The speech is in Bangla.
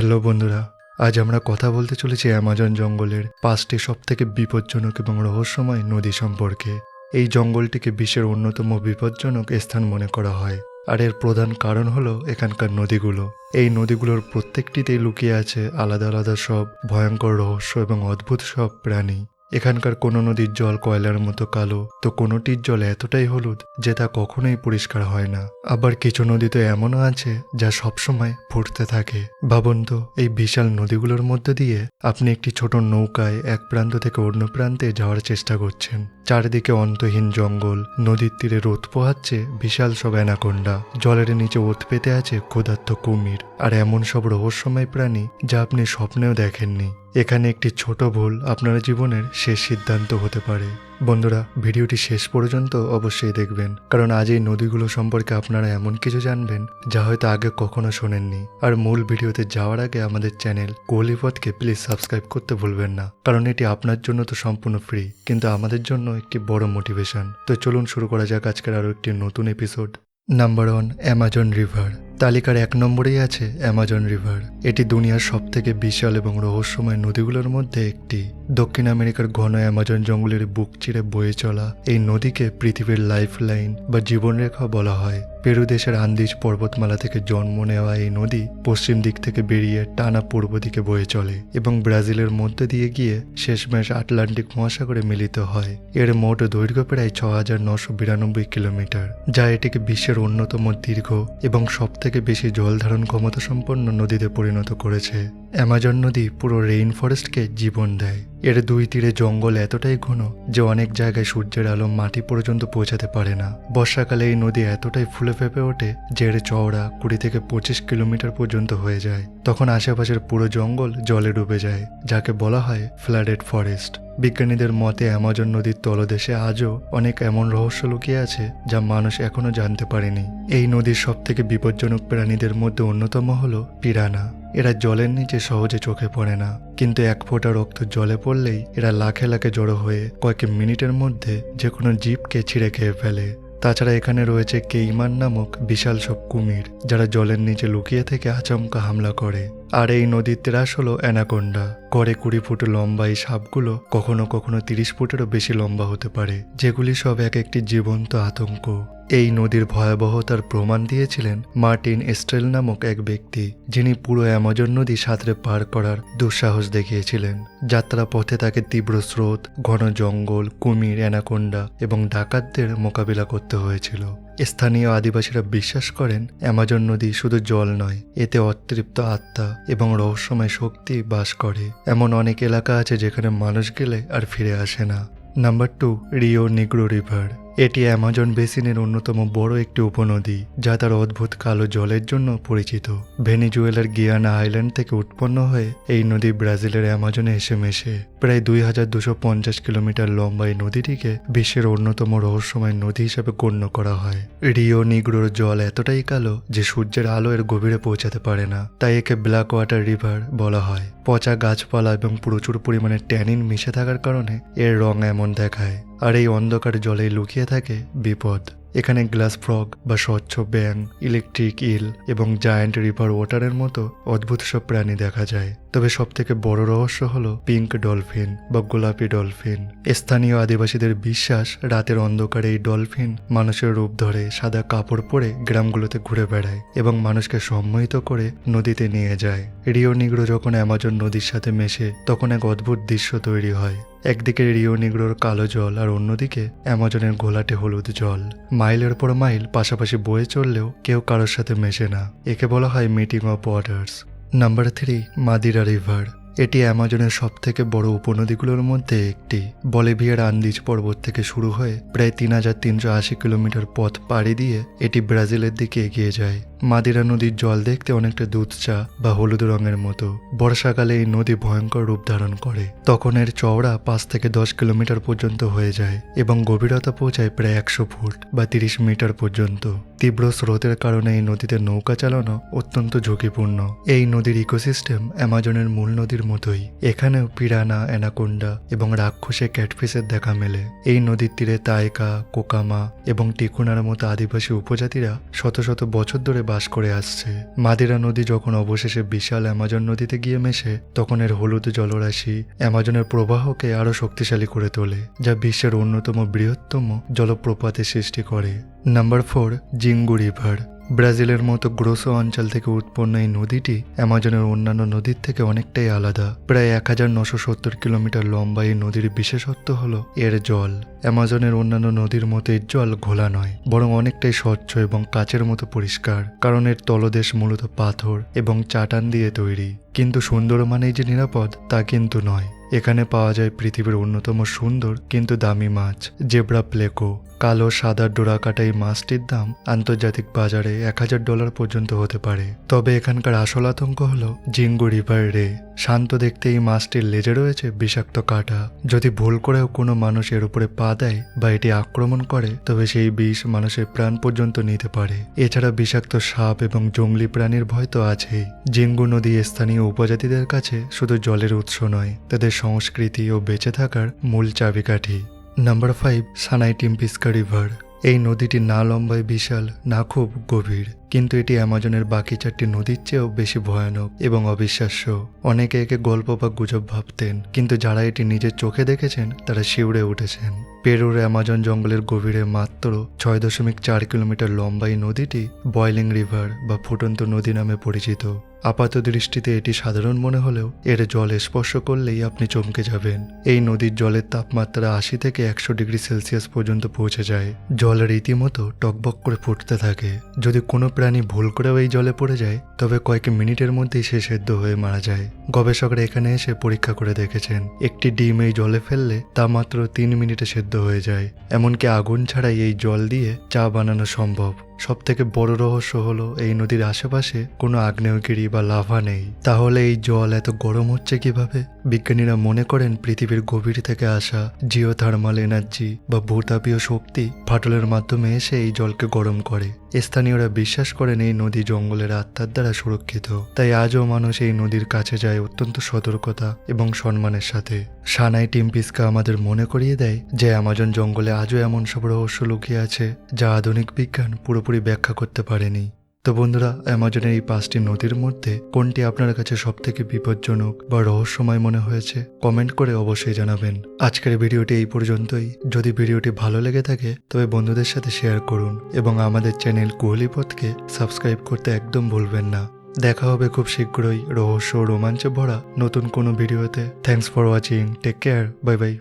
হ্যালো বন্ধুরা, আজ আমরা কথা বলতে চলেছি অ্যামাজন জঙ্গলের 5টি সবথেকে বিপজ্জনক এবং রহস্যময় নদী সম্পর্কে। এই জঙ্গলটিকে বিশ্বের অন্যতম বিপজ্জনক স্থান মনে করা হয়, আর এর প্রধান কারণ হলো এখানকার নদীগুলো। এই নদীগুলোর প্রত্যেকটিতেই লুকিয়ে আছে আলাদা আলাদা সব ভয়ঙ্কর রহস্য এবং অদ্ভুত সব প্রাণী। এখানকার কোনো নদীর জল কয়লার মতো কালো, তো কোনোটির জল এতটাই হলুদ যে তা কখনোই পরিষ্কার হয় না। আবার কিছু নদী তো এমনও আছে যা সবসময় ফুটতে থাকে। ভাবুন তো, এই বিশাল নদীগুলোর মধ্যে দিয়ে আপনি একটি ছোট নৌকায় এক প্রান্ত থেকে অন্য প্রান্তে যাওয়ার চেষ্টা করছেন। চারিদিকে অন্তহীন জঙ্গল, নদীর তীরে রোদ পোহাচ্ছে বিশাল সব অ্যানাকোন্ডা, জলের নিচে ওত পেতে আছে ক্ষুধার্ত কুমির, আর এমন সব রহস্যময় প্রাণী যা আপনি স্বপ্নেও দেখেননি। এখানে একটি ছোট ভুল আপনার জীবনের শেষ সিদ্ধান্ত হতে পারে। বন্ধুরা, ভিডিওটি শেষ পর্যন্ত অবশ্যই দেখবেন, কারণ আজ এই নদীগুলো সম্পর্কে আপনারা এমন কিছু জানবেন যা হয়তো আগে কখনো শোনেননি। আর মূল ভিডিওতে যাওয়ার আগে আমাদের চ্যানেল কোহলিপথকে প্লিজ সাবস্ক্রাইব করতে ভুলবেন না, কারণ এটি আপনার জন্য তো সম্পূর্ণ ফ্রি, কিন্তু আমাদের জন্য একটি বড় মোটিভেশন। তো চলুন শুরু করা যাক আজকের আরও একটি নতুন এপিসোড। Number 1, Amazon river. তালিকার 1 নম্বরেই আছে অ্যামাজন রিভার। এটি দুনিয়ার সবথেকে বিশাল এবং রহস্যময় নদীগুলোর মধ্যে একটি। দক্ষিণ আমেরিকার ঘন অ্যামাজন জঙ্গলের বুক চিরে বয়ে চলা এই নদীকে পৃথিবীর লাইফ লাইন বা জীবনরেখা বলা হয়। পেরু দেশের আন্দিজ পর্বতমালা থেকে জন্ম নেওয়া এই নদী পশ্চিম দিক থেকে বেরিয়ে টানা পূর্ব দিকে বয়ে চলে এবং ব্রাজিলের মধ্যে দিয়ে গিয়ে শেষমেশ আটলান্টিক মহাসাগরে মিলিত হয়। এর মোট দৈর্ঘ্য প্রায় 6,992 কিলোমিটার, যা এটিকে বিশ্বের অন্যতম দীর্ঘ এবং সবথেকে বেশি জল ধারণ ক্ষমতা সম্পন্ন নদীতে পরিণত করেছে। অ্যামাজন নদী পুরো রেইন ফরেস্টকে জীবন দেয়। এর দুই তীরে জঙ্গল এতটাই ঘন যে অনেক জায়গায় সূর্যের আলো মাটি পর্যন্ত পৌঁছাতে পারে না। বর্ষাকালে এই নদী এতটাই ফুলে ফেঁপে ওঠে যে এর চওড়া 20 থেকে 25 কিলোমিটার পর্যন্ত হয়ে যায়। তখন আশেপাশের পুরো জঙ্গল জলে ডুবে যায়, যাকে বলা হয় ফ্লাডেড ফরেস্ট। বিজ্ঞানীদের মতে অ্যামাজন নদীর তলদেশে আজও অনেক এমন রহস্য লুকিয়ে আছে যা মানুষ এখনো জানতে পারেনি। এই নদীর সবথেকে বিপজ্জনক প্রাণীদের মধ্যে অন্যতম হলো পিরানা। এরা জলের নিচে সহজে চোখে পড়ে না, কিন্তু এক ফোঁটা রক্ত জলে পড়লেই এরা লাখে লাখে জড়ো হয়ে কয়েক মিনিটের মধ্যে যে কোনো জীবকে ছিঁড়ে খেয়ে ফেলে। তাছাড়া এখানে রয়েছে কেইমান নামক বিশাল সব কুমির, যারা জলের নিচে লুকিয়ে থেকে আচমকা হামলা করে। আর এই নদীর ত্রাস হলো অ্যানাকোন্ডা। গড়ে 20 ফুট লম্বা এই সাপগুলো কখনো কখনো 30 ফুটেরও বেশি লম্বা হতে পারে, যেগুলি সব এক একটি জীবন্ত আতঙ্ক। এই নদীর ভয়াবহতার প্রমাণ দিয়েছিলেন মার্টিন এস্ট্রেল নামক এক ব্যক্তি, যিনি পুরো অ্যামাজন নদী সাঁতরে পার করার দুঃসাহস দেখিয়েছিলেন। যাত্রা পথে তাকে তীব্র স্রোত, ঘন জঙ্গল, কুমির, অ্যানাকোন্ডা এবং ডাকাতদের মোকাবিলা করতে হয়েছিল। স্থানীয় আদিবাসীরা বিশ্বাস করেন অ্যামাজন নদী শুধু জল নয়, এতে অতৃপ্ত আত্মা এবং রহস্যময় শক্তি বাস করে। এমন অনেক এলাকা আছে যেখানে মানুষ গেলে আর ফিরে আসে না। Number 2, Rio নিগ্রো river. এটি অ্যামাজন বেসিনের অন্যতম বড় একটি উপনদী, যা তার অদ্ভুত কালো জলের জন্য পরিচিত। ভেনিজুয়েলার গিয়ানা আইল্যান্ড থেকে উৎপন্ন হয়ে এই নদী ব্রাজিলের অ্যামাজনে এসে মেশে। প্রায় 2250 কিলোমিটার লম্বা এই নদীটিকে বিশ্বের অন্যতম রহস্যময় নদী হিসেবে গণ্য করা হয়। রিও নিগ্রোর জল এতটাই কালো যে সূর্যের আলো এর গভীরে পৌঁছাতে পারে না, তাই একে ব্ল্যাক ওয়াটার রিভার বলা হয়। পচা গাছপালা এবং প্রচুর পরিমাণে ট্যানিন মিশে থাকার কারণে এর রং এমন দেখায়। আর এই অন্ধকার জলে লুকিয়ে থাকে বিপদ। এখানে গ্লাস ফ্রগ বা স্বচ্ছ ব্যাঙ, ইলেকট্রিক ইল এবং জায়ান্ট রিভার ওয়াটারের মতো অদ্ভুত সব প্রাণী দেখা যায়। তবে সবথেকে বড় রহস্য হলো পিঙ্ক ডলফিন বা গোলাপি ডলফিন। স্থানীয় আদিবাসীদের বিশ্বাস, রাতের অন্ধকারে এই ডলফিন মানুষের রূপ ধরে সাদা কাপড় পরে গ্রামগুলোতে ঘুরে বেড়ায় এবং মানুষকে সম্মোহিত করে নদীতে নিয়ে যায়। রিও নিগ্রো যখন অ্যামাজন নদীর সাথে মেশে তখন এক অদ্ভুত দৃশ্য তৈরি হয়। একদিকে রিও নিগ্রোর কালো জল আর অন্যদিকে অ্যামাজনের ঘোলাটে হলুদ জল। মাইলের পর মাইল পাশাপাশি বয়ে চললেও কেউ কারোর সাথে মেশে না। একে বলা হয় meeting of waters. Number 3, Madeira river. এটি অ্যামাজনের সবথেকে বড় উপনদীগুলোর মধ্যে একটি। বলিভিয়ার আন্দিজ পর্বত থেকে শুরু হয়ে প্রায় 3380 কিলোমিটার পথ পাড়ি দিয়ে এটি ব্রাজিলের দিকে এগিয়ে যায়। মাদিরা নদীর জল দেখতে অনেকটা দুধ চা বা হলুদ রঙের মতো। বর্ষাকালে এই নদী ভয়ঙ্কর রূপ ধারণ করে। তখন এর চওড়া 5 থেকে 10 কিলোমিটার পর্যন্ত হয়ে যায় এবং গভীরতা পৌঁছায় প্রায় 100 ফুট বা 30 মিটার পর্যন্ত। তীব্র স্রোতের কারণে এই নদীতে নৌকা চালানো অত্যন্ত ঝুঁকিপূর্ণ। এই নদীর ইকোসিস্টেম অ্যামাজনের মূল নদীর মতোই। এখানেও পিরানা, অ্যানাকোন্ডা এবং রাক্ষসে ক্যাটফিশের দেখা মেলে। এই নদীর তীরে তাইকা, কোকামা এবং টিকুনার মতো আদিবাসী উপজাতিরা শত শত বছর ধরে বাস করে আসছে। মাদিরা নদী যখন অবশেষে বিশাল অ্যামাজন নদীতে গিয়ে মেশে, তখন এর হলুদ জলরাশি অ্যামাজনের প্রবাহকে আরও শক্তিশালী করে তোলে, যা বিশ্বের অন্যতম বৃহত্তম জলপ্রপাতের সৃষ্টি করে। Number 4, Xingu river. ব্রাজিলের মতো গ্রোসো অঞ্চল থেকে উৎপন্ন এই নদীটি অ্যামাজনের অন্যান্য নদীর থেকে অনেকটাই আলাদা। প্রায় 1970 কিলোমিটার লম্বা এই নদীর বিশেষত্ব হল এর জল। অ্যামাজনের অন্যান্য নদীর মতো এর জল ঘোলা নয়, বরং অনেকটাই স্বচ্ছ এবং কাচের মতো পরিষ্কার, কারণ এর তলদেশ মূলত পাথর এবং চাটান দিয়ে তৈরি। কিন্তু সুন্দর মানেই যে নিরাপদ তা কিন্তু নয়। এখানে পাওয়া যায় পৃথিবীর অন্যতম সুন্দর কিন্তু দামি মাছ, জেব্রা প্লেকো। কালো সাদা ডোরাকাটা এই মাছটির দাম আন্তর্জাতিক বাজারে $1000 পর্যন্ত হতে পারে। তবে এখানকার আসল আতঙ্ক হল জিঙ্গু রিভার রে। শান্ত দেখতে এই মাছটির লেজে রয়েছে বিষাক্ত কাঁটা। যদি ভুল করেও কোনো মানুষ এর উপরে পা দেয় বা এটি আক্রমণ করে, তবে সেই বিষ মানুষের প্রাণ পর্যন্ত নিতে পারে। এছাড়া বিষাক্ত সাপ এবং জঙ্গলি প্রাণীর ভয় তো আছেই। জিঙ্গু নদী স্থানীয় উপজাতিদের কাছে শুধু জলের উৎস নয়, তাদের সংস্কৃতি ও বেঁচে থাকার মূল চাবিকাঠি। নাম্বার 5, সানাই টিম্পিস্কা রিভার। এই নদীটি না লম্বায় বিশাল, না খুব গভীর, কিন্তু এটি অ্যামাজনের বাকি 4টি নদীর চেয়েও বেশি ভয়ানক এবং অবিশ্বাস্য। অনেকে একে গল্প বা গুজব ভাবতেন, কিন্তু যারা এটি নিজের চোখে দেখেছেন তারা শিউরে উঠেছেন। পেরুর অ্যামাজন জঙ্গলের গভীরে মাত্র 6.4 কিলোমিটার লম্বা এই নদীটি বয়লিং রিভার বা ফুটন্ত নদী নামে পরিচিত। আপাত দৃষ্টিতে এটি সাধারণ মনে হলেও এর জল স্পর্শ করলেই আপনি চমকে যাবেন। এই নদীর জলের তাপমাত্রা 80 থেকে 100 ডিগ্রি সেলসিয়াস পর্যন্ত পৌঁছে যায়। জল রীতিমতো টকবক করে ফুটতে থাকে। যদি কোনো প্রাণী ভুল করেও এই জলে পড়ে যায়, তবে কয়েক মিনিটের মধ্যেই সে সেদ্ধ হয়ে মারা যায়। গবেষকরা এখানে এসে পরীক্ষা করে দেখেছেন, একটি ডিম এই জলে ফেললে তা মাত্র 3 মিনিটে সেদ্ধ হয়ে যায়। এমনকি আগুন ছাড়াই এই জল দিয়ে চা বানানো সম্ভব। সবথেকে বড় রহস্য হলো এই নদীর আশেপাশে কোনো আগ্নেয়গিরি বা লাভা নেই। তাহলে এই জল এত গরম হচ্ছে কিভাবে? বিজ্ঞানীরা মনে করেন পৃথিবীর গভীর থেকে আসা জিওথার্মাল এনার্জি বা ভূতাপীয় শক্তি ফাটলের মাধ্যমে এসে এই জলকে গরম করে। স্থানীয়রা বিশ্বাস করেন এই নদী জঙ্গলের আত্মার দ্বারা সুরক্ষিত। তাই আজও মানুষ এই নদীর কাছে যায় অত্যন্ত সতর্কতা এবং সম্মানের সাথে। সানাই টিম্পিস্কা আমাদের মনে করিয়ে দেয় যে অ্যামাজন জঙ্গলে আজও এমন সব রহস্য লুকিয়ে আছে যা আধুনিক বিজ্ঞান পুরোপুরি ব্যাখ্যা করতে পারেনি। তো বন্ধুরা, অ্যামাজনের এই 5টি নদীর মধ্যে কোনটি আপনার কাছে সবথেকে বিপজ্জনক বা রহস্যময় মনে হয়েছে? কমেন্ট করে অবশ্যই জানাবেন। আজকের ভিডিওটি এই পর্যন্তই। যদি ভিডিওটি ভালো লেগে থাকে তবে বন্ধুদের সাথে শেয়ার করুন এবং আমাদের চ্যানেল কুহলিপথকে সাবস্ক্রাইব করতে একদম ভুলবেন না। দেখা হবে খুব শীঘ্রই রহস্য ও রোমাঞ্চে ভরা নতুন কোনো ভিডিওতে। Thanks for watching. Take care. Bye by.